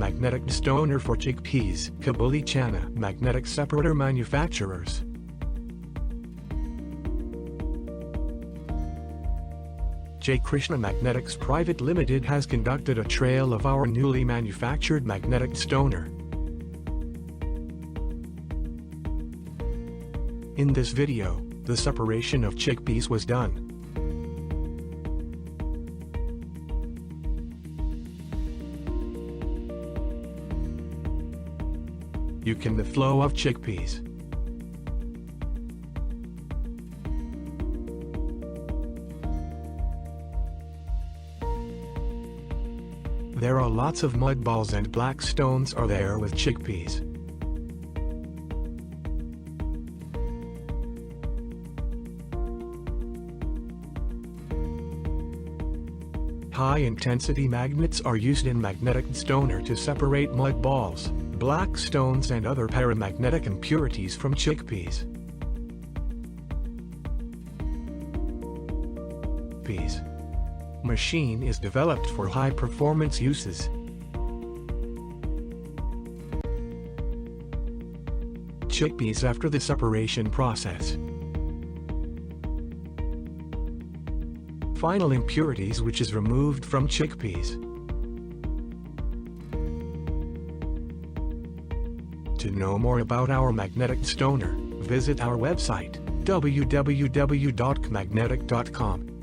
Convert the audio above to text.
Magnetic Destoner for Chickpeas, Kabuli Chana Magnetic Separator manufacturers. Jaykrishna Magnetic Pvt Limited has conducted a trial of our newly manufactured magnetic Destoner. In this video, the separation of chickpeas was done. You can the flow of chickpeas. There are lots of mud balls and black stones are there with chickpeas. High-intensity magnets are used in magnetic Destoner to separate mud balls, black stones and other paramagnetic impurities from chickpeas. Machine is developed for high-performance uses. Chickpeas after the separation process. Final impurities which is removed from chickpeas. To know more about our magnetic Destoner, visit our website www.magnetic.com.